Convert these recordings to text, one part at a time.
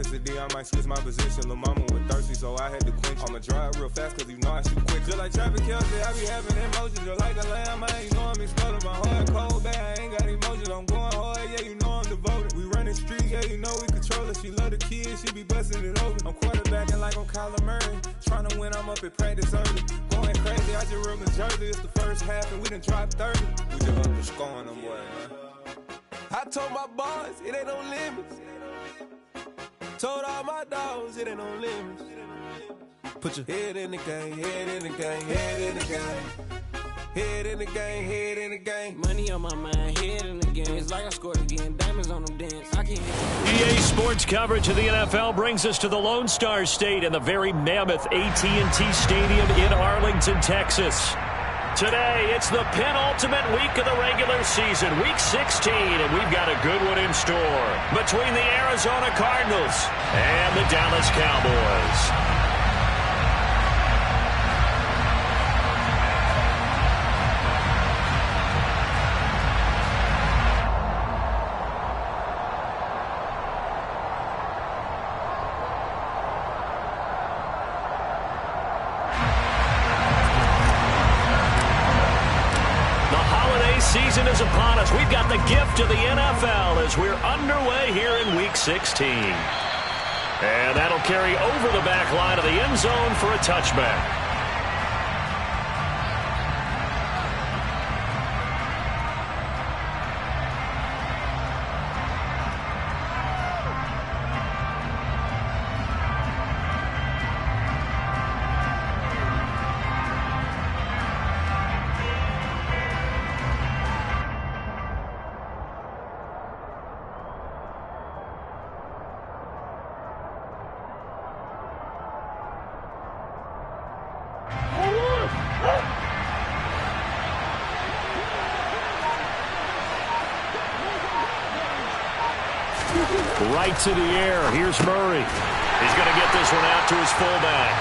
Opposite D, I might switch my position. Lil' mama was thirsty, so I had to quench. I'ma drive real fast, cause you know I shoot quick. Just like traffic Kelsey, I be having emotions. Just like a lamb, I ain't know I'm exploding. My heart cold, bad, I ain't got emotions. I'm going hard, yeah, you know I'm devoted. We running streets, yeah, you know we control it. She love the kids, she be busting it open. I'm quarterbacking like I'm Kyler Murray. Trying to win, I'm up at practice early. Going crazy, I just rode my jersey. It's the first half, and we done dropped 30. We just up to scoring them, boy, man. I told my boys, it ain't no limits. Told all my dogs, it ain't no limits. Put your head in the game, head in the game, head in the game. Head in the game, head in the game. Money on my mind, head in the game. It's like I scored again, diamonds on them dance. I can't EA Sports coverage of the NFL brings us to the Lone Star State and the very mammoth AT&T Stadium in Arlington, Texas. Today, it's the penultimate week of the regular season, week 16, and we've got a good one in store between the Arizona Cardinals and the Dallas Cowboys. Season is upon us. We've got the gift of the NFL as we're underway here in Week 16. And that'll carry over the back line of the end zone for a touchback. Right to the air. Here's Murray. He's going to get this one out to his fullback.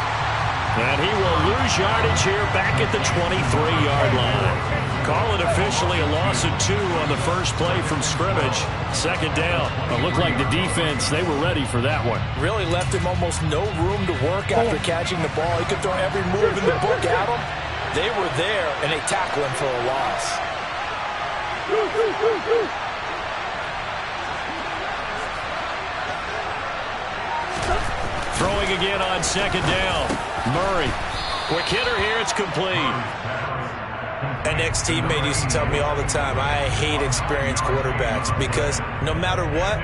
And he will lose yardage here back at the 23-yard line. Call it officially a loss of 2 on the first play from scrimmage. Second down. It looked like the defense, they were ready for that one. Really left him almost no room to work after catching the ball. He could throw every move in the book at him. They were there, and they tackle him for a loss. Throwing again on second down. Murray. Quick hitter here. It's complete. An ex-teammate used to tell me all the time, I hate experienced quarterbacks because no matter what,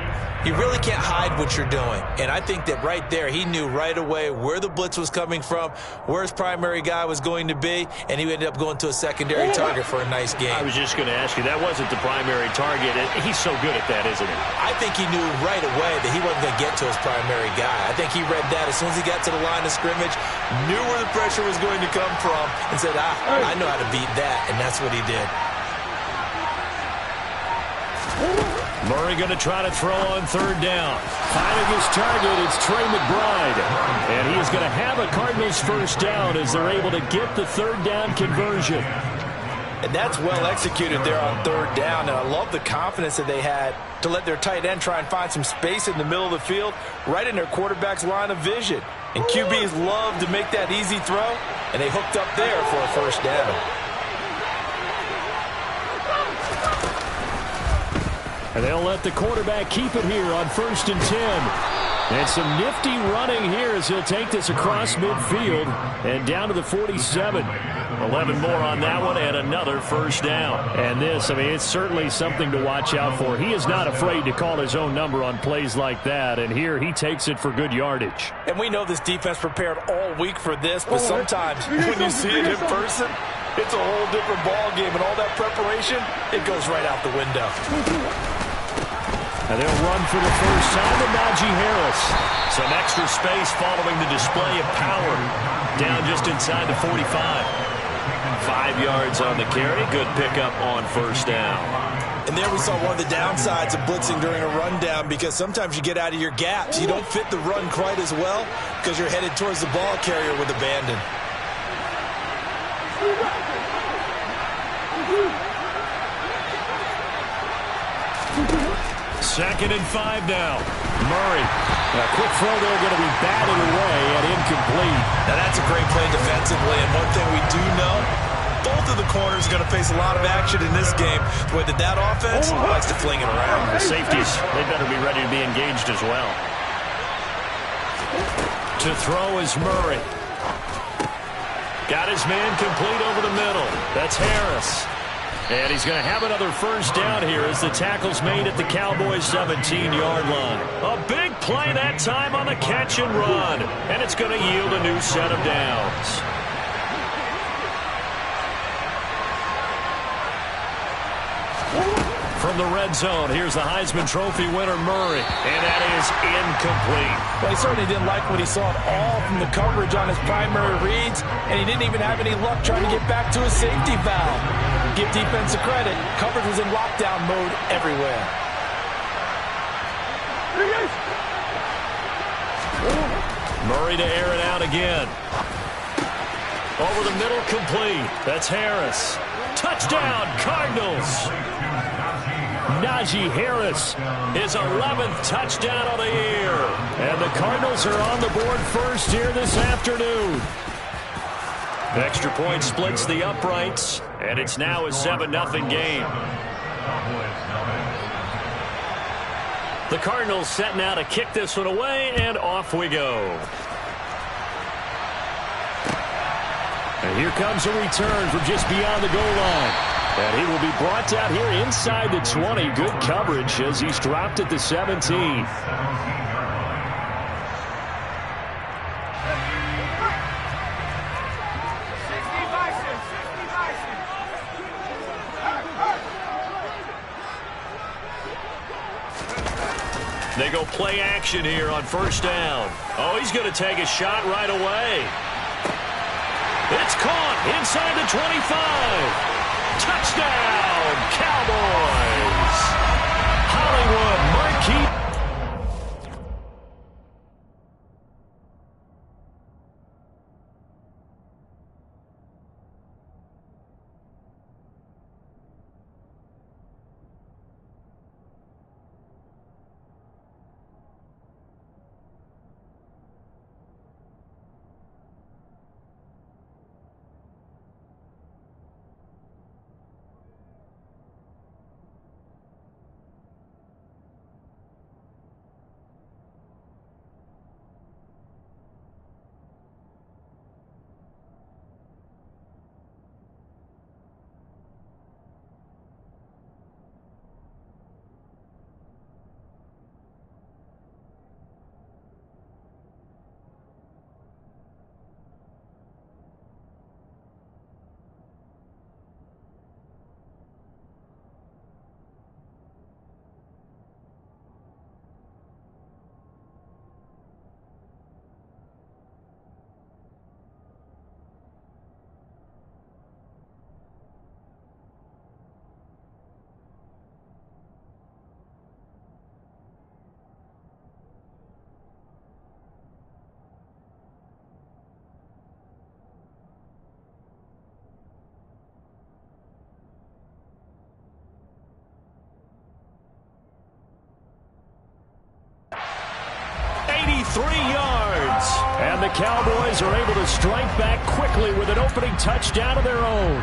you really can't hide what you're doing. And I think that right there, he knew right away where the blitz was coming from, where his primary guy was going to be, and he ended up going to a secondary target for a nice game. I was just going to ask you, that wasn't the primary target. He's so good at that, isn't he? I think he knew right away that he wasn't going to get to his primary guy. I think he read that as soon as he got to the line of scrimmage, knew where the pressure was going to come from, and said, I know how to beat that, and that's what he did. Murray going to try to throw on third down. Finding his target, it's Trey McBride. And he is going to have a Cardinals first down as they're able to get the third down conversion. And that's well executed there on third down. And I love the confidence that they had to let their tight end try and find some space in the middle of the field, right in their quarterback's line of vision. And QBs love to make that easy throw, and they hooked up there for a first down. And they'll let the quarterback keep it here on 1st and 10. And some nifty running here as he'll take this across midfield and down to the 47. 11 more on that one and another first down. And this, I mean, it's certainly something to watch out for. He is not afraid to call his own number on plays like that. And here he takes it for good yardage. And we know this defense prepared all week for this, but sometimes when you see it in person, it's a whole different ball game. And all that preparation, it goes right out the window. And they'll run for the first time to Najee Harris. Some extra space following the display of power. Down just inside the 45. 5 yards on the carry. Good pickup on first down. And there we saw one of the downsides of blitzing during a rundown, because sometimes you get out of your gaps. You don't fit the run quite as well because you're headed towards the ball carrier with abandon. Second and 5 now. Murray A quick throw there going to be batted away and incomplete. Now that's a great play defensively, and one thing we do know, both of the corners are going to face a lot of action in this game. The way that offense likes to fling it around. The safeties, they better be ready to be engaged as well. To throw is Murray. Got his man complete over the middle. That's Harris. And he's going to have another first down here as the tackle's made at the Cowboys' 17-yard line. A big play that time on the catch and run. And it's going to yield a new set of downs. From the red zone, here's the Heisman Trophy winner, Murray. And that is incomplete. Well, he certainly didn't like what he saw at all from the coverage on his primary reads, and he didn't even have any luck trying to get back to his safety valve. Give defense a credit. Coverage was in lockdown mode everywhere. Murray to air it out again. Over the middle, complete. That's Harris. Touchdown, Cardinals. Najee Harris, his 11th touchdown of the year. And the Cardinals are on the board first here this afternoon. The extra point splits the uprights, and it's now a 7-0 game. The Cardinals setting out to kick this one away, and off we go. And here comes a return from just beyond the goal line. And he will be brought down here inside the 20. Good coverage as he's dropped at the 17. They go play action here on first down. Oh, he's going to take a shot right away. It's caught inside the 25. Touchdown, Cowboys! Hollywood Marquis. Yards. And the Cowboys are able to strike back quickly with an opening touchdown of their own.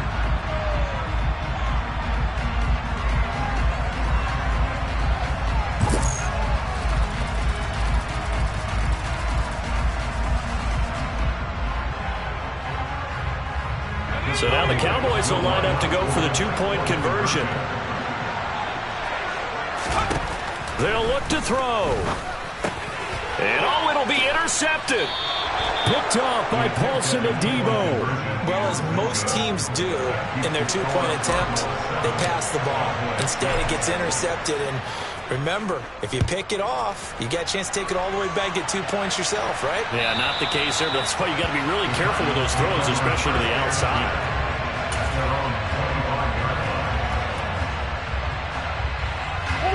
So now the Cowboys will line up to go for the two-point conversion. They'll look to throw. And oh, it'll be intercepted. Picked off by Paulson Adebo. Well, as most teams do in their two-point attempt, they pass the ball. Instead, it gets intercepted. And remember, if you pick it off, you got a chance to take it all the way back, get 2 points yourself, right? Yeah, not the case there. That's why you got to be really careful with those throws, especially to the outside.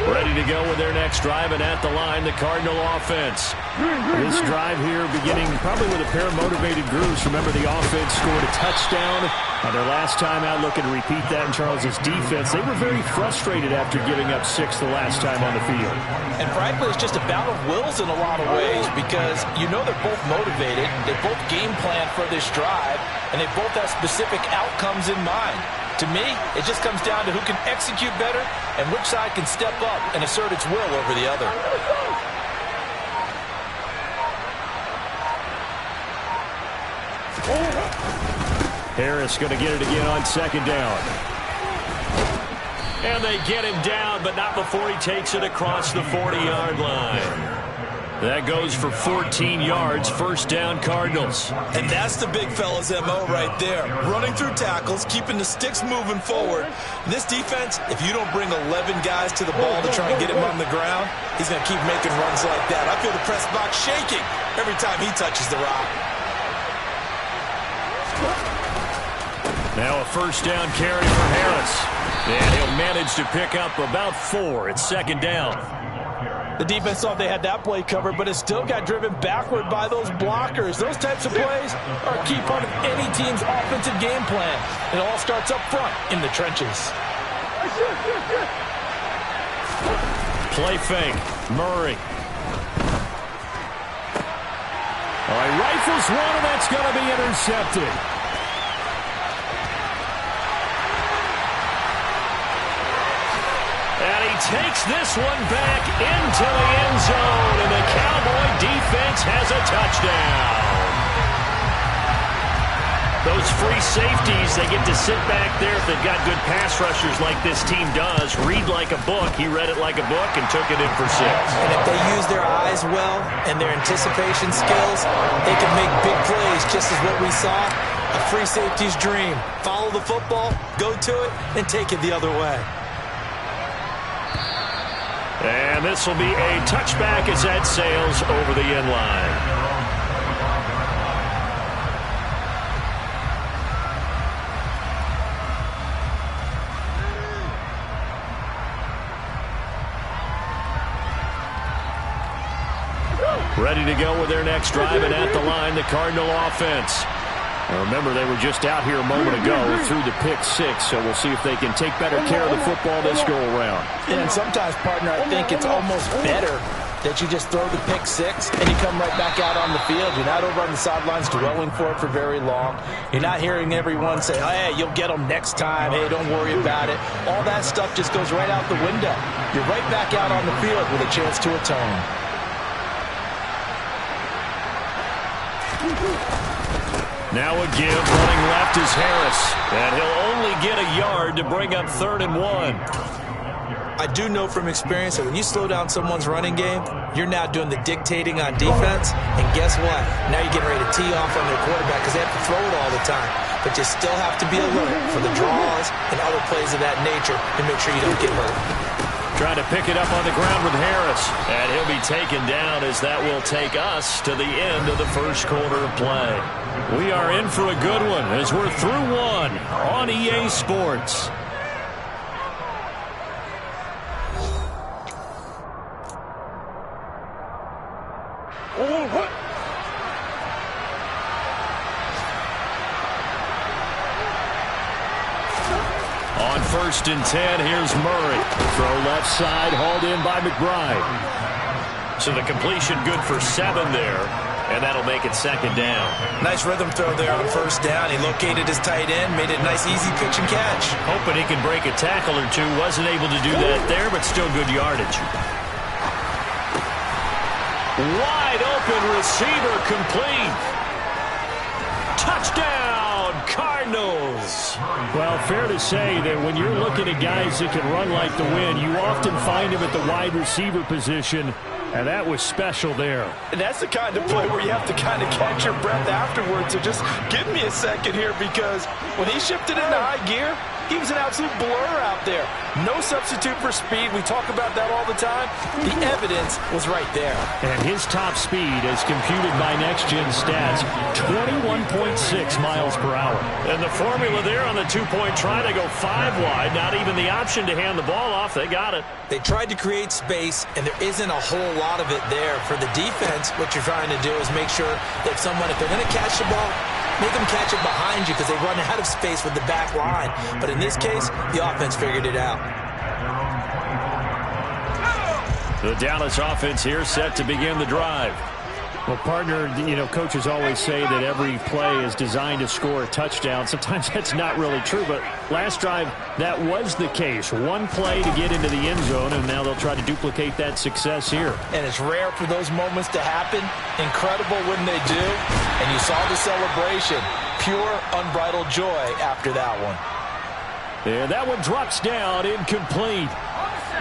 Ready Ready to go with their next drive, and at the line, the Cardinal offense. This drive here beginning probably with a pair of motivated groups. Remember, the offense scored a touchdown on their last time out, looking to repeat that in Charles's defense. They were very frustrated after giving up 6 the last time on the field. And frankly, it's just a battle of wills in a lot of ways because you know they're both motivated. They both game plan for this drive, and they both have specific outcomes in mind. To me, it just comes down to who can execute better and which side can step up and assert its will over the other. Harris going to get it again on second down. And they get him down, but not before he takes it across the 40-yard line. That goes for 14 yards, first down Cardinals. And that's the big fella's MO right there. Running through tackles, keeping the sticks moving forward. And this defense, if you don't bring 11 guys to the ball to try and get him on the ground, he's going to keep making runs like that. I feel the press box shaking every time he touches the rock. Now a first down carry for Harris. And he'll manage to pick up about 4. It's second down. The defense thought they had that play covered, but it still got driven backward by those blockers. Those types of plays are a key part of any team's offensive game plan. It all starts up front in the trenches. Play fake. Murray. All right, rifles one, and that's going to be intercepted. And he takes this one back into the end zone, and the Cowboy defense has a touchdown. Those free safeties, they get to sit back there if they've got good pass rushers like this team does. Read like a book. He read it like a book and took it in for 6. And if they use their eyes well and their anticipation skills, they can make big plays, just as what we saw. A free safety's dream. Follow the football, go to it, and take it the other way. And this will be a touchback as that sails over the end line. Ready to go with their next drive, and at the line, the Cardinal offense. Now remember, they were just out here a moment ago through the pick 6, so we'll see if they can take better care of the football this go-around. And sometimes, partner, I think it's almost better that you just throw the pick 6 and you come right back out on the field. You're not over on the sidelines dwelling for it for very long. You're not hearing everyone say, hey, you'll get them next time. Hey, don't worry about it. All that stuff just goes right out the window. You're right back out on the field with a chance to atone. Now a give, running left is Harris, and he'll only get a yard to bring up 3rd and 1. I do know from experience that when you slow down someone's running game, you're now doing the dictating on defense, and guess what? Now you're getting ready to tee off on their quarterback because they have to throw it all the time. But you still have to be alert for the draws and other plays of that nature to make sure you don't get hurt. Trying to pick it up on the ground with Harris, and he'll be taken down as that will take us to the end of the first quarter of play. We are in for a good one as we're through 1 on EA Sports. On 1st and 10, here's Murray. Throw left side, hauled in by McBride. So the completion good for 7 there, and that'll make it 2nd down. Nice rhythm throw there on 1st down. He located his tight end, made it a nice, easy pitch and catch. Hoping he can break a tackle or two. Wasn't able to do that there, but still good yardage. Wide open receiver complete. Touchdown, Cardinals. Well, fair to say that when you're looking at guys that can run like the wind, you often find them at the wide receiver position, and that was special there. And that's the kind of play where you have to kind of catch your breath afterwards. So just give me a second here, because when he shifted into high gear, He was an absolute blur out there. No substitute for speed. We talk about that all the time. The evidence was right there. And his top speed, as computed by Next Gen Stats, 21.6 miles per hour. And the formula there on the two-point try to go 5 wide. Not even the option to hand the ball off. They got it. They tried to create space, and there isn't a whole lot of it there. For the defense, what you're trying to do is make sure that someone, if they're going to catch the ball, make them catch it behind you because they run out of space with the back line. But in this case, the offense figured it out. The Dallas offense here set to begin the drive. Well, partner, coaches always say that every play is designed to score a touchdown. Sometimes that's not really true, but last drive, that was the case. One play to get into the end zone, and now they'll try to duplicate that success here. And it's rare for those moments to happen. Incredible when they do. And you saw the celebration. Pure, unbridled joy after that one. And that one drops down, incomplete.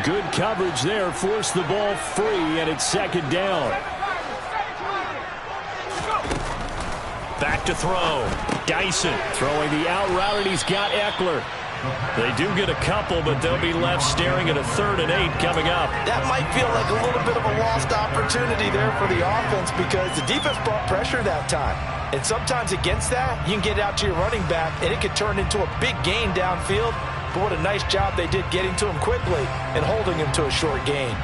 Good coverage there, forced the ball free, and it's second down. Back to throw. Dyson throwing the out route, and he's got Eckler. They do get a couple, but they'll be left staring at a 3rd and 8 coming up. That might feel like a little bit of a lost opportunity there for the offense because the defense brought pressure that time. And sometimes against that, you can get out to your running back, and it could turn into a big gain downfield. But what a nice job they did getting to him quickly and holding him to a short gain.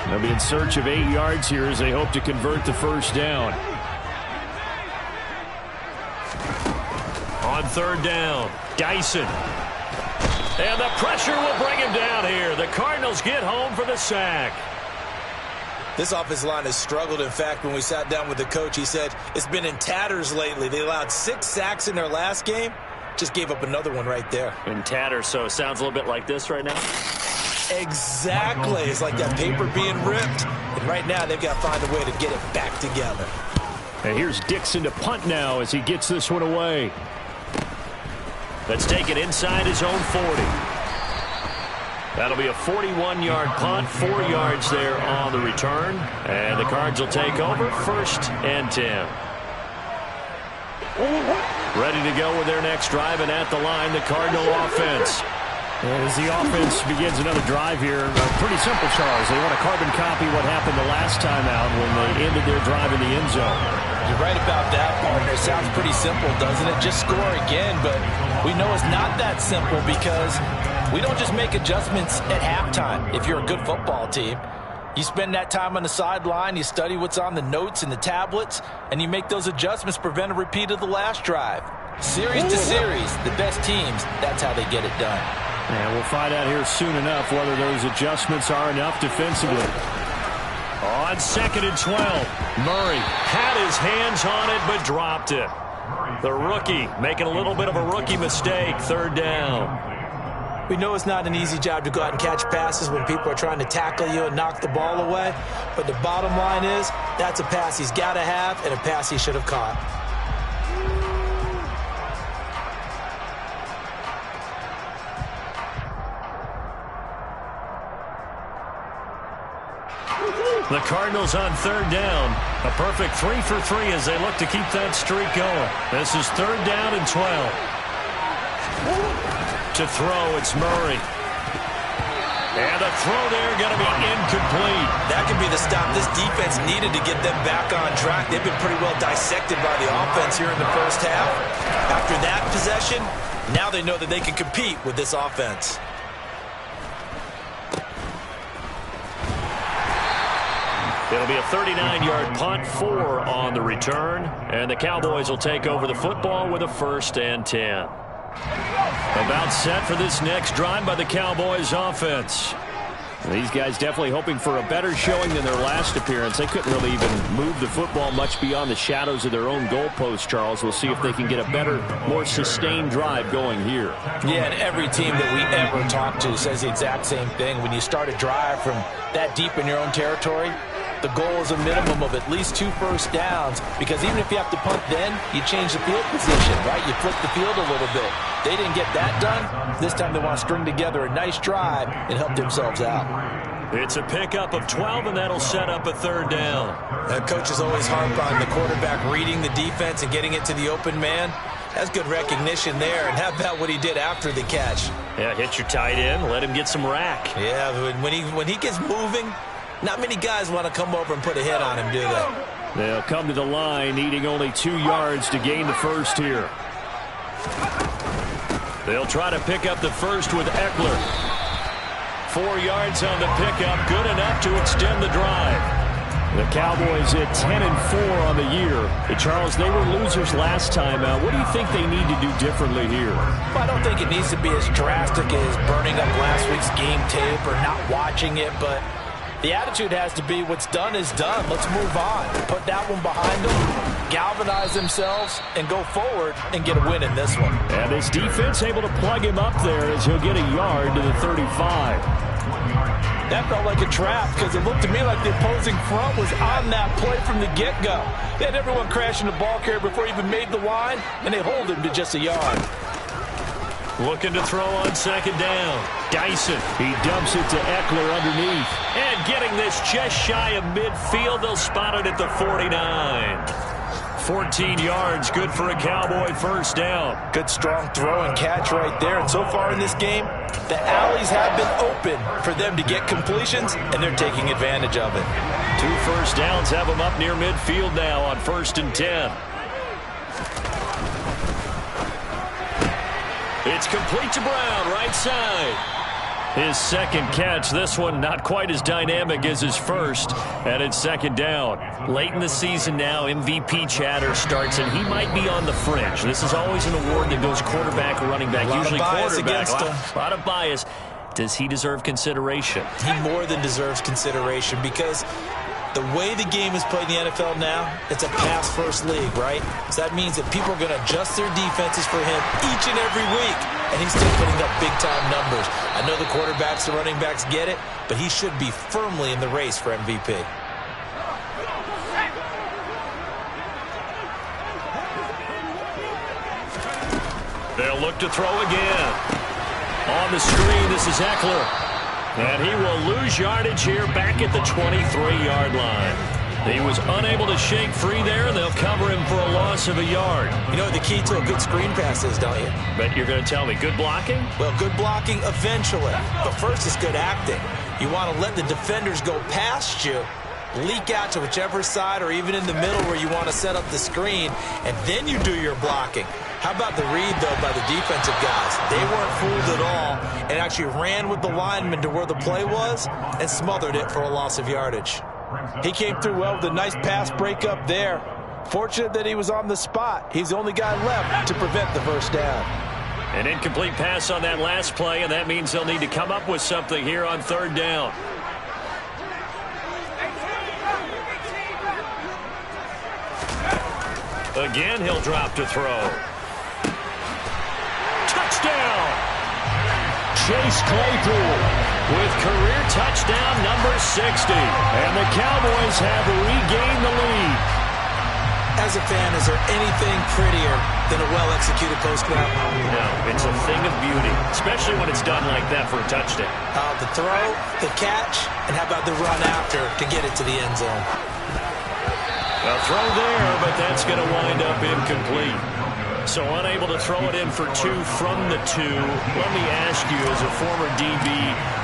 They'll be in search of 8 yards here as they hope to convert the first down. On 3rd down, Dyson. And the pressure will bring him down here. The Cardinals get home for the sack. This offensive line has struggled. In fact, when we sat down with the coach, he said it's been in tatters lately. They allowed 6 sacks in their last game. Just gave up another one right there. In tatters, so it sounds a little bit like this right now. Exactly. It's like that paper being ripped. And right now, they've got to find a way to get it back together. And here's Dixon to punt now as he gets this one away. Let's take it inside his own 40. That'll be a 41-yard punt, 4 yards there on the return. And the Cards will take over 1st and 10. Ready to go with their next drive, and at the line, the Cardinal offense. As the offense begins another drive here, pretty simple, Charles. They want to carbon copy what happened the last time out when they ended their drive in the end zone. You're right about that, partner. It sounds pretty simple, doesn't it? Just score again, but we know it's not that simple because we don't just make adjustments at halftime. If you're a good football team, you spend that time on the sideline, you study what's on the notes and the tablets, and you make those adjustments, prevent a repeat of the last drive. Series to series, the best teams, that's how they get it done. And we'll find out here soon enough whether those adjustments are enough defensively. On 2nd and 12, Murray had his hands on it but dropped it. The rookie making a little bit of a rookie mistake, 3rd down. We know it's not an easy job to go out and catch passes when people are trying to tackle you and knock the ball away. But the bottom line is that's a pass he's got to have and a pass he should have caught. The Cardinals on 3rd down. A perfect 3 for 3 as they look to keep that streak going. This is 3rd down and 12. To throw, it's Murray. And the throw there going to be incomplete. That could be the stop this defense needed to get them back on track. They've been pretty well dissected by the offense here in the first half. After that possession, now they know that they can compete with this offense. It'll be a 39-yard punt, 4 on the return, and the Cowboys will take over the football with a 1st and 10. About set for this next drive by the Cowboys offense. These guys definitely hoping for a better showing than their last appearance. They couldn't really even move the football much beyond the shadows of their own goalpost, Charles. We'll see if they can get a better, more sustained drive going here. Yeah, and every team that we ever talk to says the exact same thing. When you start a drive from that deep in your own territory, the goal is a minimum of at least 2 first downs, because even if you have to punt then, you change the field position, right? You flip the field a little bit. They didn't get that done. This time they want to string together a nice drive and help themselves out. It's a pickup of 12, and that'll set up a third down. Coaches always harp on the quarterback reading the defense and getting it to the open man. That's good recognition there. And how about what he did after the catch? Yeah, hit your tight end, let him get some rack. Yeah, when he gets moving, not many guys want to come over and put a hit on him, do they? They'll come to the line, needing only 2 yards to gain the first here. They'll try to pick up the first with Eckler. 4 yards on the pickup, good enough to extend the drive. The Cowboys at 10-4 on the year. Hey, Charles, they were losers last time out. What do you think they need to do differently here? Well, I don't think it needs to be as drastic as burning up last week's game tape or not watching it, but the attitude has to be what's done is done. Let's move on. Put that one behind them, galvanize themselves, and go forward and get a win in this one. And this defense able to plug him up there as he'll get a yard to the 35. That felt like a trap because it looked to me like the opposing front was on that play from the get-go. They had everyone crashing the ball carrier before he even made the line, and they hold him to just a yard. Looking to throw on second down. Dyson, he dumps it to Eckler underneath. And getting this just shy of midfield, they'll spot it at the 49. 14 yards, good for a Cowboy first down. Good strong throw and catch right there. And so far in this game, the alleys have been open for them to get completions, and they're taking advantage of it. 2 first downs have them up near midfield now on 1st and 10. It's complete to Brown, right side. His second catch, this one not quite as dynamic as his first, and it's second down. Late in the season now, MVP chatter starts, and he might be on the fringe. This is always an award that goes quarterback or running back, usually quarterback. A lot of bias. Does he deserve consideration? He more than deserves consideration because the way the game is played in the NFL now, it's a pass-first league, right? So that means that people are going to adjust their defenses for him each and every week, and he's still putting up big-time numbers. I know the quarterbacks, the running backs get it, but he should be firmly in the race for MVP. They'll look to throw again. On the screen, this is Eckler. And he will lose yardage here back at the 23-yard line. He was unable to shake free there, and they'll cover him for a loss of a yard. You know what the key to a good screen pass is, don't you? But you're going to tell me, good blocking? Well, good blocking eventually. But first is good acting. You want to let the defenders go past you, leak out to whichever side or even in the middle where you want to set up the screen, and then you do your blocking. How about the read, though, by the defensive guys? They weren't fooled at all and actually ran with the lineman to where the play was and smothered it for a loss of yardage. He came through well with a nice pass breakup there. Fortunate that he was on the spot. He's the only guy left to prevent the first down. An incomplete pass on that last play, and that means they'll need to come up with something here on third down. Again, he'll drop to throw. Touchdown! Chase Claypool with career touchdown number 60. And the Cowboys have regained the lead. As a fan, is there anything prettier than a well-executed post route? No, it's a thing of beauty, especially when it's done like that for a touchdown. The throw, the catch, and how about the run after to get it to the end zone? A throw there, but that's going to wind up incomplete. So unable to throw it in for 2 from the 2. Let me ask you, as a former DB,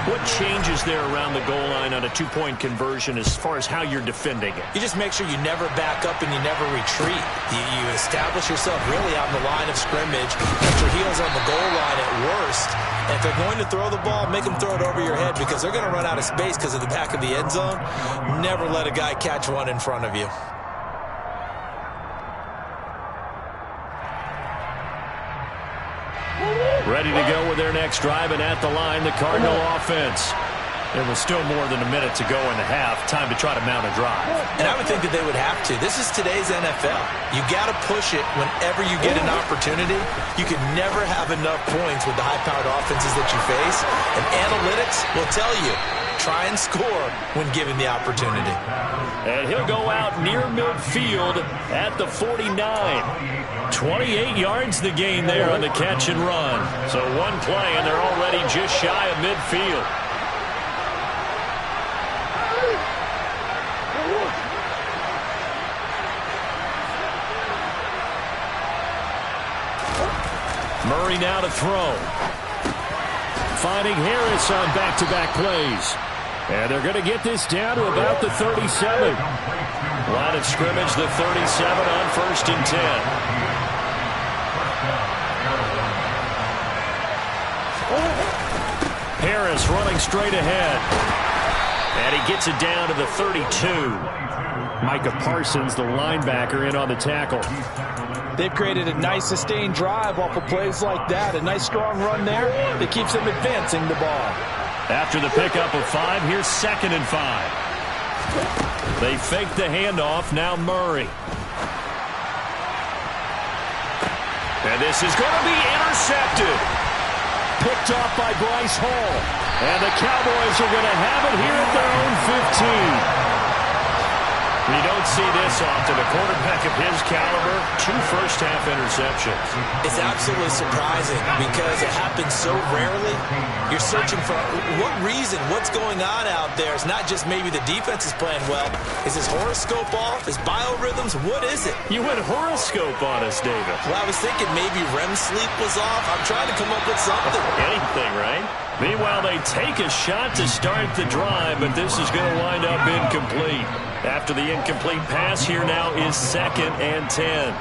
what changes there around the goal line on a 2-point conversion as far as how you're defending it? You just make sure you never back up and you never retreat. You establish yourself really on the line of scrimmage, put your heels on the goal line at worst. And if they're going to throw the ball, make them throw it over your head because they're going to run out of space because of the back of the end zone. Never let a guy catch one in front of you. Ready to go with their next drive, and at the line, the Cardinal offense. There was still more than a minute to go in the half. Time to try to mount a drive. And I would think that they would have to. This is today's NFL. You got to push it whenever you get an opportunity. You can never have enough points with the high-powered offenses that you face. And analytics will tell you, try and score when given the opportunity. And he'll go out near midfield at the 49. 28 yards the gain there on the catch and run. So one play, and they're already just shy of midfield. Murray now to throw. Finding Harris on back-to-back plays. And they're going to get this down to about the 37. Line of scrimmage, the 37 on 1st and 10. Harris running straight ahead. And he gets it down to the 32. Micah Parsons, the linebacker, in on the tackle. They've created a nice sustained drive off of plays like that. A nice strong run there that keeps them advancing the ball. After the pickup of 5, here's 2nd and 5. They fake the handoff. Now Murray. And this is going to be intercepted. Picked off by Bryce Hall. And the Cowboys are going to have it here at their own 15. You don't see this often. A quarterback of his caliber, 2 first-half interceptions. It's absolutely surprising because it happens so rarely. You're searching for what reason, what's going on out there. It's not just maybe the defense is playing well. Is his horoscope off? His biorhythms? What is it? You went horoscope on us, David. Well, I was thinking maybe REM sleep was off. I'm trying to come up with something. Anything, right? Meanwhile, they take a shot to start the drive, but this is going to wind up incomplete. After the incomplete pass, here now is 2nd and 10.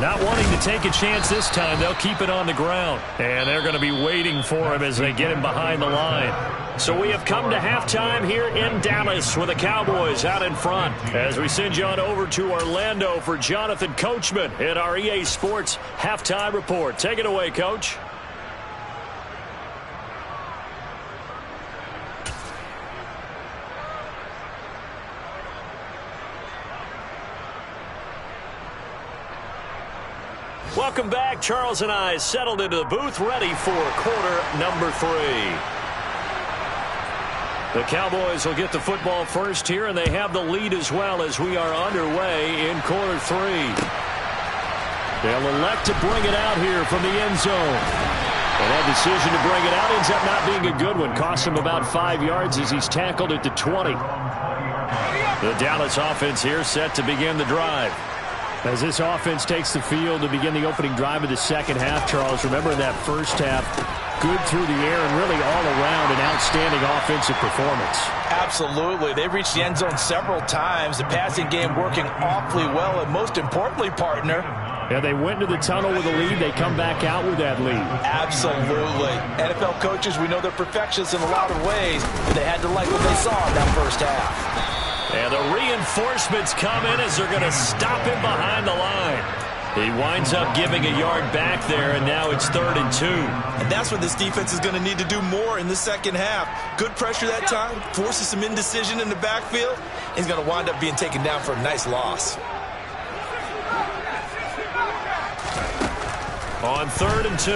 Not wanting to take a chance this time, they'll keep it on the ground. And they're going to be waiting for him as they get him behind the line. So we have come to halftime here in Dallas with the Cowboys out in front. As we send you on over to Orlando for Jonathan Coachman in our EA Sports Halftime Report. Take it away, Coach. Welcome back. Charles and I settled into the booth, ready for quarter number 3. The Cowboys will get the football first here, and they have the lead as well as we are underway in quarter 3. They'll elect to bring it out here from the end zone. And that decision to bring it out ends up not being a good one. Costs him about 5 yards as he's tackled at the 20. The Dallas offense here set to begin the drive. As this offense takes the field to begin the opening drive of the second half, Charles, remember in that first half, good through the air and really all around an outstanding offensive performance. Absolutely. They reached the end zone several times. The passing game working awfully well, and most importantly, partner, yeah, they went into the tunnel with a lead. They come back out with that lead. Absolutely. NFL coaches, we know they're perfectionists in a lot of ways, but they had to like what they saw in that first half. And the reinforcements come in as they're going to stop him behind the line. He winds up giving a yard back there, and now it's 3rd and 2. And that's what this defense is going to need to do more in the second half. Good pressure that time, forces some indecision in the backfield. He's going to wind up being taken down for a nice loss. On 3rd and 2,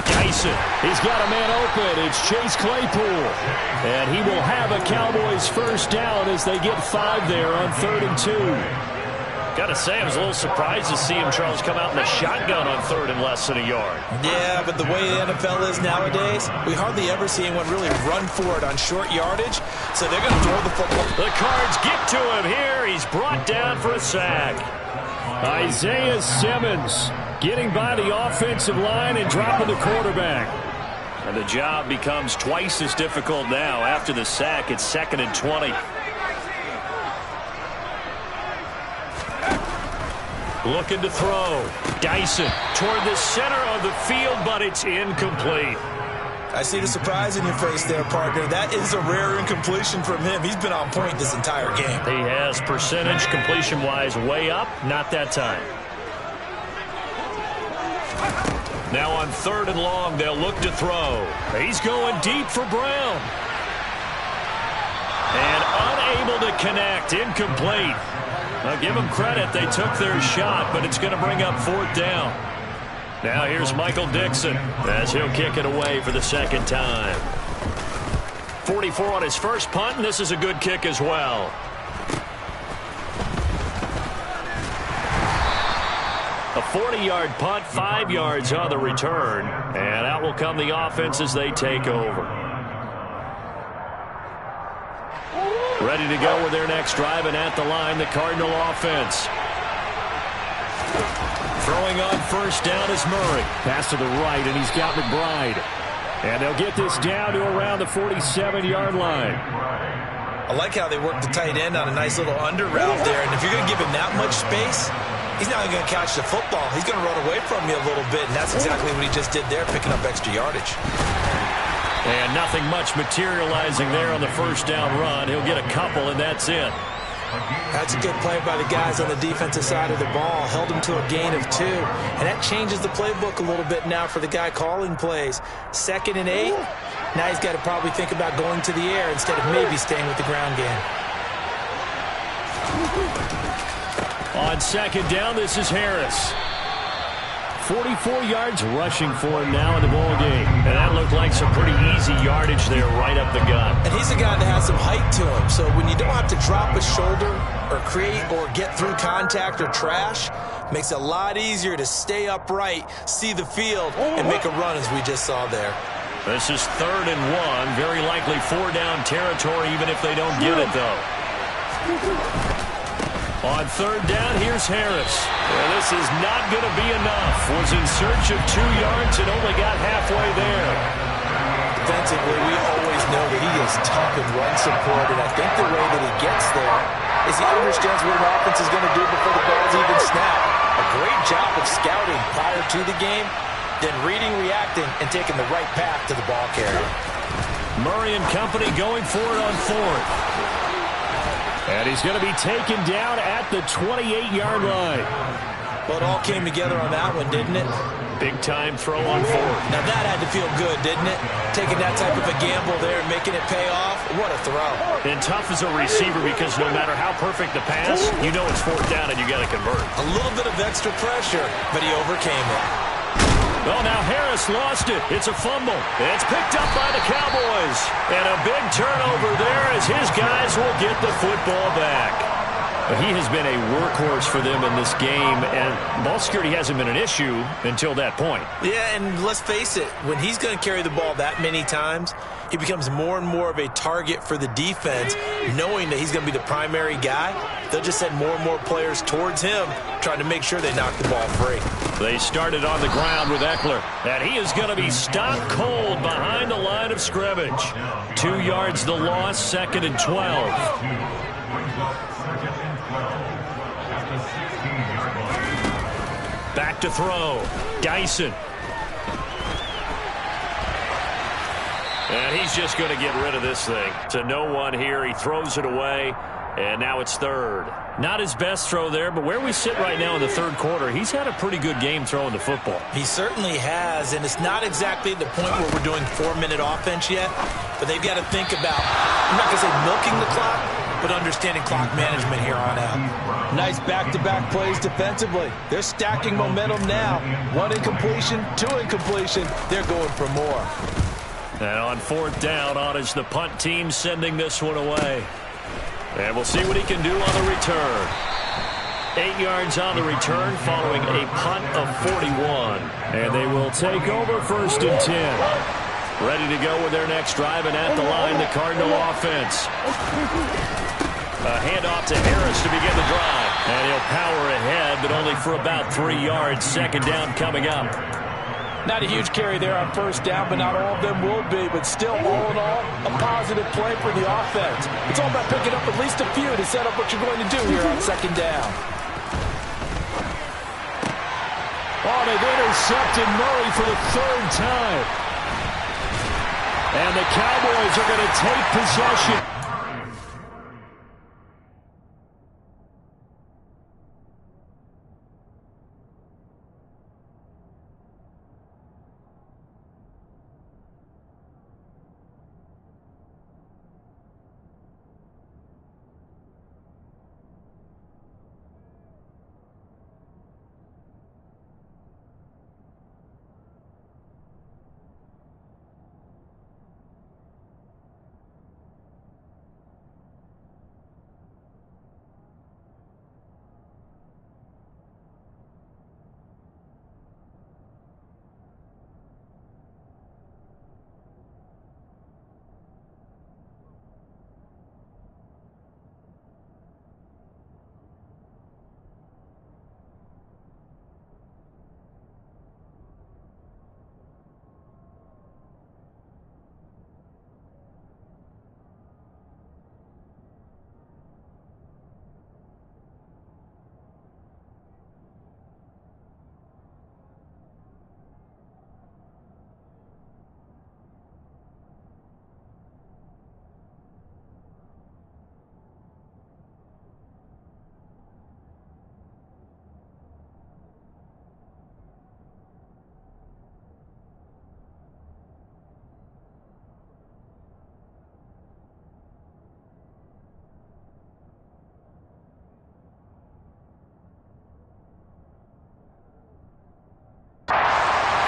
Dyson. He's got a man open. It's Chase Claypool. And he will have a Cowboys first down as they get 5 there on 3rd and 2. Got to say, I was a little surprised to see him, Charles, come out in a shotgun on 3rd and less than a yard. Yeah, but the way the NFL is nowadays, we hardly ever see anyone really run for it on short yardage, so they're going to throw the football. The Cards get to him here. He's brought down for a sack. Isaiah Simmons getting by the offensive line and dropping the quarterback. And the job becomes twice as difficult now. After the sack, it's 2nd and 20. Looking to throw. Dyson toward the center of the field, but it's incomplete. I see the surprise in your face there, partner. That is a rare incompletion from him. He's been on point this entire game. He has percentage completion-wise way up. Not that time. Now on 3rd and long, they'll look to throw. He's going deep for Brown. And unable to connect. Incomplete. I'll give them credit. They took their shot, but it's going to bring up 4th down. Now here's Michael Dixon as he'll kick it away for the 2nd time. 44 on his first punt, and this is a good kick as well. A 40-yard punt, 5 yards on the return, and out will come the offense as they take over. Ready to go with their next drive, and at the line, the Cardinal offense. Throwing on first down is Murray. Pass to the right, and he's got McBride. And they'll get this down to around the 47-yard line. I like how they work the tight end on a nice little under route there. And if you're going to give him that much space, he's not going to catch the football. He's going to run away from you a little bit, and that's exactly what he just did there, picking up extra yardage. And nothing much materializing there on the first down run. He'll get a couple, and that's it. That's a good play by the guys on the defensive side of the ball. Held him to a gain of 2. And that changes the playbook a little bit now for the guy calling plays. 2nd and 8. Now he's got to probably think about going to the air instead of maybe staying with the ground game. On second down, this is Harris. 44 yards rushing for him now in the ball game. And that looked like some pretty easy yardage there right up the gut. And he's a guy that has some height to him. So when you don't have to drop a shoulder or create or get through contact or trash, makes it a lot easier to stay upright, see the field, and make a run as we just saw there. This is 3rd and 1. Very likely 4-down territory even if they don't get it, though. On 3rd down, here's Harris. Well, this is not going to be enough. Was in search of 2 yards and only got halfway there. Defensively, we always know that he is tough in run support, and I think the way that he gets there is he understands what an offense is going to do before the ball's even snapped. A great job of scouting prior to the game, then reading, reacting, and taking the right path to the ball carrier. Murray and company going for it on 4th. And he's going to be taken down at the 28-yard line. Well, it all came together on that one, didn't it? Big-time throw on 4th. Now that had to feel good, didn't it? Taking that type of a gamble there and making it pay off. What a throw. And tough as a receiver because no matter how perfect the pass, you know it's 4th down and you got to convert. A little bit of extra pressure, but he overcame it. Well, now Harris lost it. It's a fumble. It's picked up by the Cowboys. And a big turnover there as his guys will get the football back. But he has been a workhorse for them in this game, and ball security hasn't been an issue until that point. Yeah, and let's face it, when he's going to carry the ball that many times, he becomes more and more of a target for the defense, knowing that he's going to be the primary guy. They'll just send more and more players towards him, trying to make sure they knock the ball free. They started on the ground with Eckler, and he is going to be stopped cold behind the line of scrimmage. 2 yards the loss, 2nd and 12. Back to throw. Dyson. And he's just going to get rid of this thing. To no one here. He throws it away. And now it's 3rd. Not his best throw there, but where we sit right now in the 3rd quarter, he's had a pretty good game throwing the football. He certainly has, and it's not exactly the point where we're doing 4-minute offense yet, but they've got to think about, I'm not going to say milking the clock, but understanding clock management here on out. Nice back-to-back plays defensively. They're stacking momentum now. 1 incompletion, 2 incompletion. They're going for more. And on 4th down, on is the punt team sending this one away. And we'll see what he can do on the return. 8 yards on the return following a punt of 41. And they will take over 1st and 10. Ready to go with their next drive, and at the line, the Cardinal offense. A handoff to Harris to begin the drive. And he'll power ahead, but only for about 3 yards. 2nd down coming up. Not a huge carry there on 1st down, but not all of them will be. But still, all in all, a positive play for the offense. It's all about picking up at least a few to set up what you're going to do here on 2nd down. Oh, they've intercepted Murray for the 3rd time. And the Cowboys are going to take possession.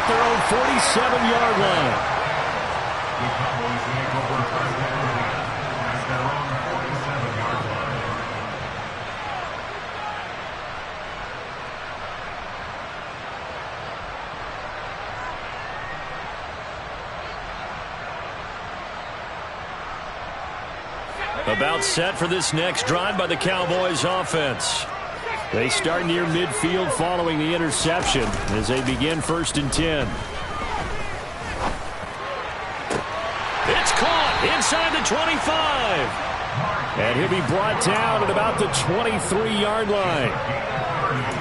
their own 47-yard line. The Cowboys make over first and 10 at their own 47-yard line. About set for this next drive by the Cowboys offense. They start near midfield following the interception as they begin 1st and 10. It's caught inside the 25. And he'll be brought down at about the 23-yard line.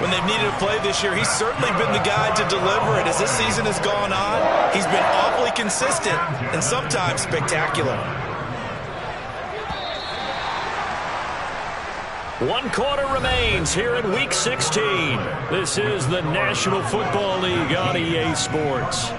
When they've needed a play this year, he's certainly been the guy to deliver it. As this season has gone on, he's been awfully consistent and sometimes spectacular. 1 quarter remains here in Week 16. This is the National Football League on EA Sports.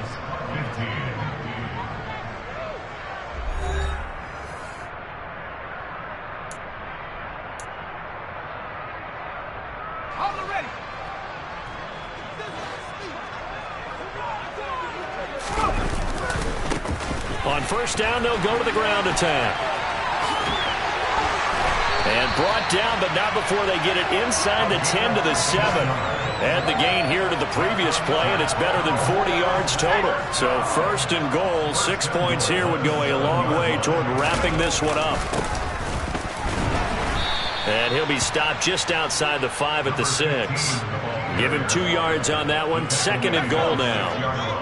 On 1st down, they'll go to the ground attack. And brought down, but not before they get it inside the 10 to the 7. Add the gain here to the previous play, and it's better than 40 yards total. So 1st and goal, 6 points here would go a long way toward wrapping this one up. And he'll be stopped just outside the 5 at the 6. Give him 2 yards on that one. 2nd and goal now.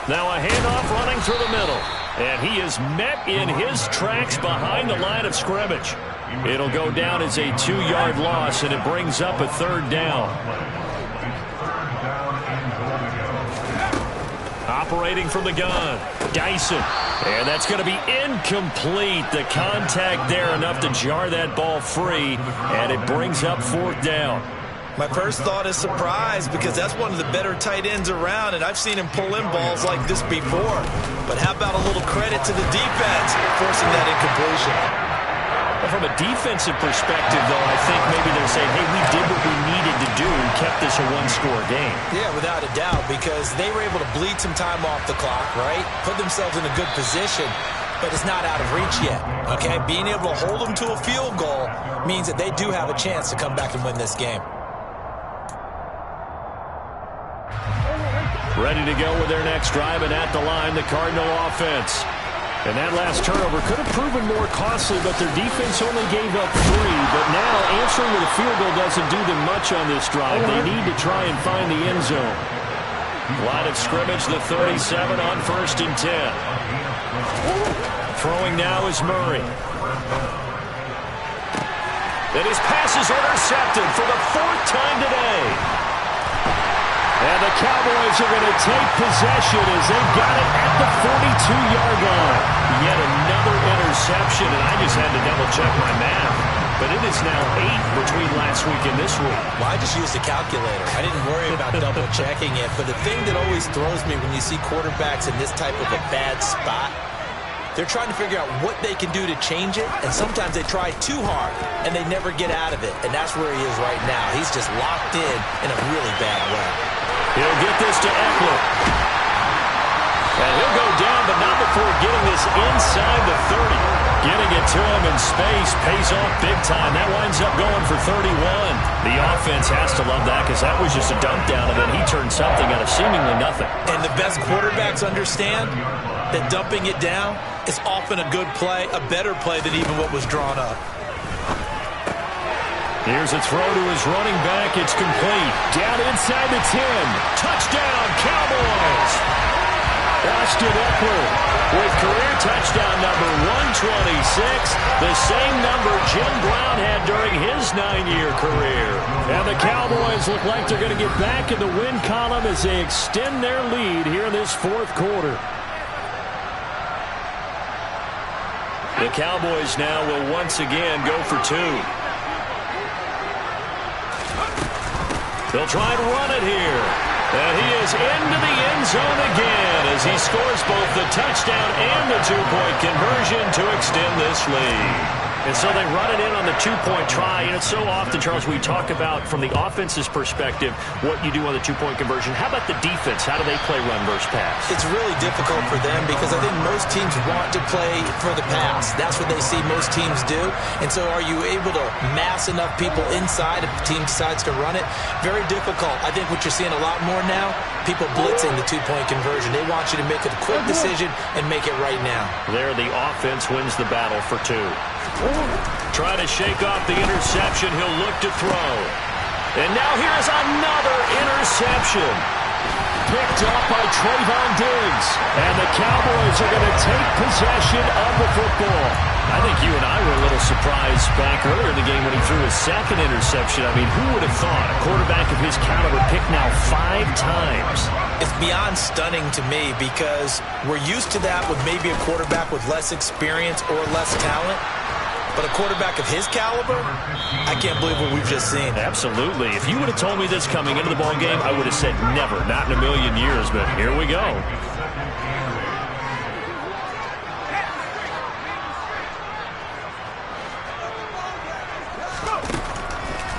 Now a handoff running through the middle. And he is met in his tracks behind the line of scrimmage. It'll go down as a 2-yard loss, and it brings up a 3rd down. Operating from the gun, Dyson. And that's going to be incomplete. The contact there enough to jar that ball free, and it brings up 4th down. My first thought is surprise, because that's one of the better tight ends around, and I've seen him pull in balls like this before. But how about a little credit to the defense forcing that incompletion? Well, from a defensive perspective, though, I think maybe they're saying, hey, we did what we needed to do and kept this a 1-score game. Yeah, without a doubt, because they were able to bleed some time off the clock, right? Put themselves in a good position, but it's not out of reach yet, okay? Being able to hold them to a field goal means that they do have a chance to come back and win this game. Ready to go with their next drive, and at the line, the Cardinal offense. And that last turnover could have proven more costly, but their defense only gave up 3. But now answering with a field goal doesn't do them much on this drive. They need to try and find the end zone. Line of scrimmage, the 37 on 1st and 10. Throwing now is Murray. And his pass is intercepted for the 4th time today. And the Cowboys are going to take possession as they've got it at the 42-yard line. Yet another interception, and I just had to double-check my math. But it is now 8 between last week and this week. Well, I just used a calculator. I didn't worry about double-checking it. But the thing that always throws me when you see quarterbacks in this type of a bad spot, they're trying to figure out what they can do to change it, and sometimes they try too hard, and they never get out of it. And that's where he is right now. He's just locked in a really bad way. He'll get this to Eckler. And he'll go down, but not before getting this inside the 30. Getting it to him in space pays off big time. That winds up going for 31. The offense has to love that, because that was just a dump down, and then he turned something out of seemingly nothing. And the best quarterbacks understand that dumping it down is often a good play, a better play than even what was drawn up. Here's a throw to his running back. It's complete. Down inside the 10. Touchdown, Cowboys! Austin Eckler with career touchdown number 126, the same number Jim Brown had during his 9-year career. And the Cowboys look like they're going to get back in the win column as they extend their lead here in this 4th quarter. The Cowboys now will once again go for 2. They'll try and run it here. And he is into the end zone again as he scores both the touchdown and the 2-point conversion to extend this lead. And so they run it in on the two-point try. And it's so often, Charles, we talk about from the offense's perspective what you do on the two-point conversion. How about the defense? How do they play run versus pass? It's really difficult for them because I think most teams want to play for the pass. That's what they see most teams do. And so are you able to mass enough people inside if the team decides to run it? Very difficult. I think what you're seeing a lot more now, people blitzing the two-point conversion. They want you to make a quick decision and make it right now. There, the offense wins the battle for two. Try to shake off the interception. He'll look to throw. And now here's another interception. Picked up by Trayvon Diggs. And the Cowboys are going to take possession of the football. I think you and I were a little surprised back earlier in the game when he threw his second interception. I mean, who would have thought a quarterback of his caliber picked now 5 times? It's beyond stunning to me because we're used to that with maybe a quarterback with less experience or less talent. But a quarterback of his caliber, I can't believe what we've just seen. Absolutely. If you would have told me this coming into the ball game, I would have said never, not in a million years. But here we go.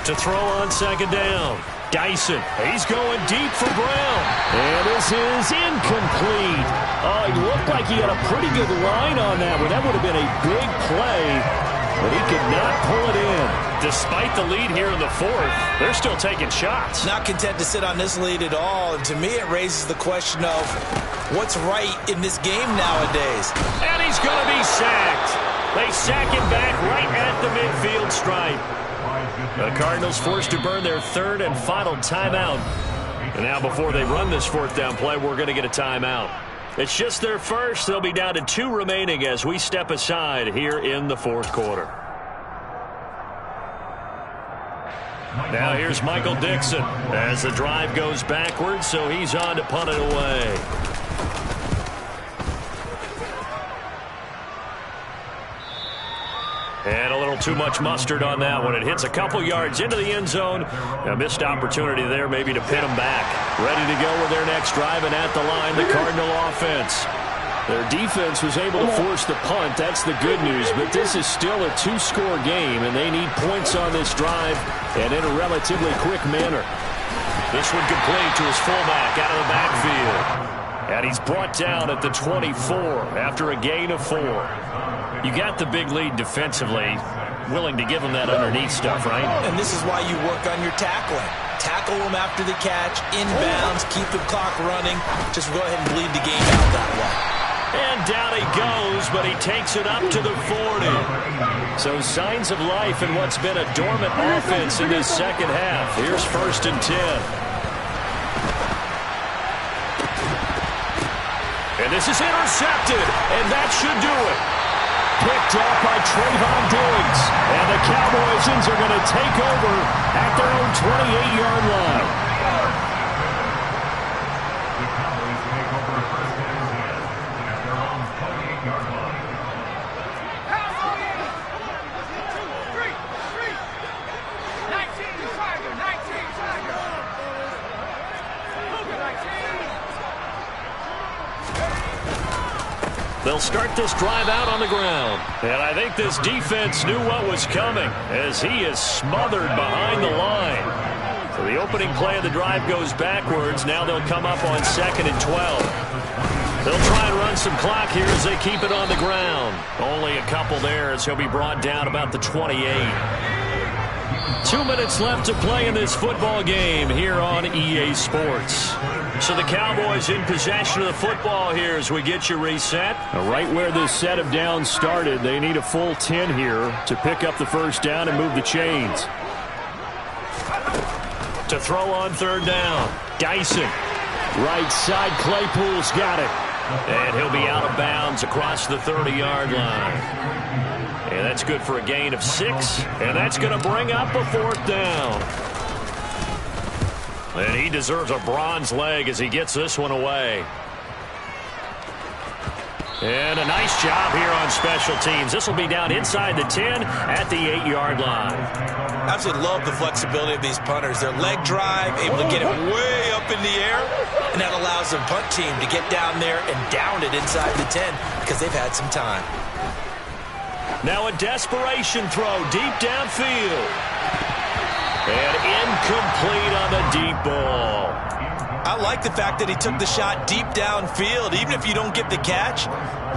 To throw on second down. Dyson, he's going deep for Brown. And this is incomplete. Oh, he looked like he had a pretty good line on that one. That would have been a big play. But he could not pull it in. Despite the lead here in the fourth, they're still taking shots. Not content to sit on this lead at all. And to me, it raises the question of what's right in this game nowadays. And he's going to be sacked. They sack him back right at the midfield stripe. The Cardinals forced to burn their third and final timeout. And now before they run this fourth down play, we're going to get a timeout. It's just their first. They'll be down to 2 remaining as we step aside here in the fourth quarter. Now here's Michael Dixon as the drive goes backwards, so he's on to punt it away. And a little too much mustard on that one. It hits a couple yards into the end zone. A missed opportunity there maybe to pin them back. Ready to go with their next drive, and at the line, the Cardinal offense. Their defense was able to force the punt. That's the good news. But this is still a 2-score game, and they need points on this drive and in a relatively quick manner. This one complete to his fullback out of the backfield. And he's brought down at the 24 after a gain of 4. You got the big lead defensively, willing to give them that underneath stuff, right? And this is why you work on your tackling. Tackle them after the catch, inbounds, keep the clock running. Just go ahead and bleed the game out that way. And down he goes, but he takes it up to the 40. So signs of life in what's been a dormant offense in this second half. Here's 1st and 10. And this is intercepted, and that should do it. Picked up by Trayvon Diggs. And the Cowboys are going to take over at their own 28-yard line. The Cowboys take over 1st and 10 at their own 28-yard line. They'll start this drive out on the ground. And I think this defense knew what was coming as he is smothered behind the line. So the opening play of the drive goes backwards. Now they'll come up on 2nd and 12. They'll try and run some clock here as they keep it on the ground. Only a couple there as he'll be brought down about the 28. 2 minutes left to play in this football game here on EA Sports. So the Cowboys in possession of the football here as we get you reset. Right where this set of downs started, they need a full 10 here to pick up the first down and move the chains. To throw on 3rd down, Dyson. Right side, Claypool's got it. And he'll be out of bounds across the 30-yard line. And that's good for a gain of 6. And that's going to bring up a 4th down. And he deserves a bronze leg as he gets this one away. And a nice job here on special teams. This will be down inside the 10 at the 8-yard line. Absolutely love the flexibility of these punters. Their leg drive, able to get it way up in the air, and that allows the punt team to get down there and down it inside the 10 because they've had some time. Now a desperation throw deep downfield. And incomplete on the deep ball. I like the fact that he took the shot deep downfield. Even if you don't get the catch,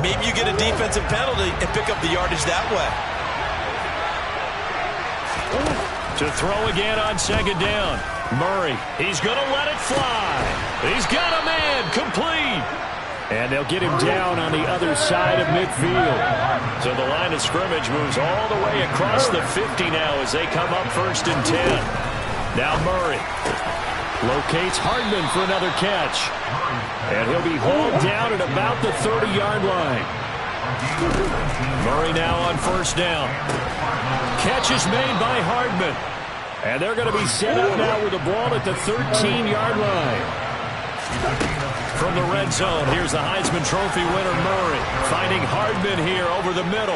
maybe you get a defensive penalty and pick up the yardage that way. To throw again on second down. Murray, he's going to let it fly. He's got a man, complete. And they'll get him down on the other side of midfield. So the line of scrimmage moves all the way across the 50 now as they come up 1st and 10. Now Murray locates Hardman for another catch. And he'll be hauled down at about the 30-yard line. Murray now on 1st down. Catch is made by Hardman. And they're going to be set up now with the ball at the 13-yard line. From the red zone, here's the Heisman Trophy winner Murray, finding Hardman here over the middle.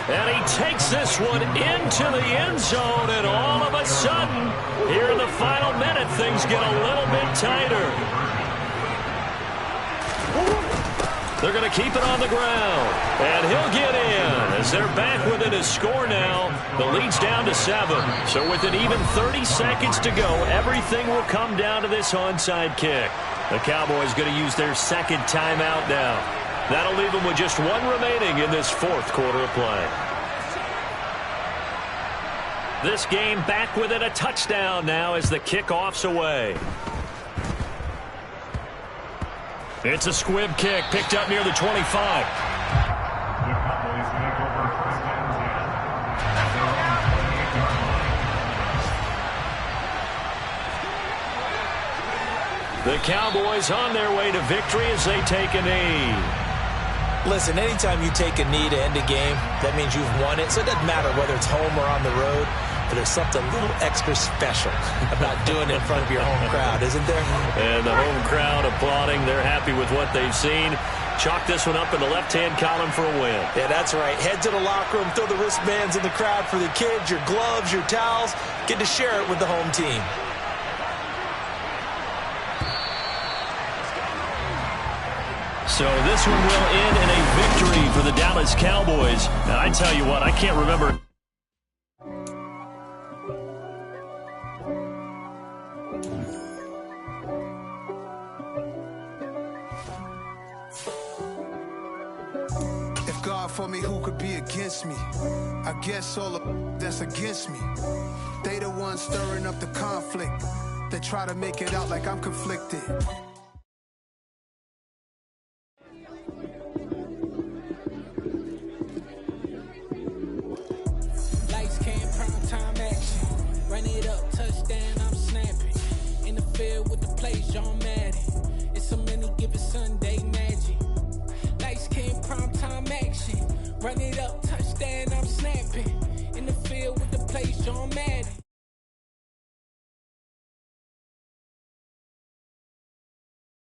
And he takes this one into the end zone, and all of a sudden, here in the final minute, things get a little bit tighter. They're going to keep it on the ground, and he'll get in as they're back within a score now. The lead's down to 7, so with an even 30 seconds to go, everything will come down to this onside kick. The Cowboys going to use their second timeout now. That'll leave them with just one remaining in this 4th quarter of play. This game back within a touchdown now as the kickoff's away. It's a squib kick picked up near the 25. The Cowboys take over 1st and 10. The Cowboys on their way to victory as they take a knee. Listen, anytime you take a knee to end a game, that means you've won it. So it doesn't matter whether it's home or on the road, but there's something a little extra special about doing it in front of your home crowd, isn't there? And the home crowd applauding. They're happy with what they've seen. Chalk this one up in the left-hand column for a win. Yeah, that's right. Head to the locker room, throw the wristbands in the crowd for the kids, your gloves, your towels. Get to share it with the home team. So this one will end in a victory for the Dallas Cowboys. Now, I tell you what, I can't remember. If God for me, who could be against me? I guess all of that's against me. They the ones stirring up the conflict. They try to make it out like I'm conflicted. Lights, cam, prime time action. Run it up, touchdown, I'm snapping. In the field with the plays, John Madden. It's a many given Sunday magic. Lights, cam, prime time action. Run it up, touchdown, I'm snapping. In the field with the plays, John Madden.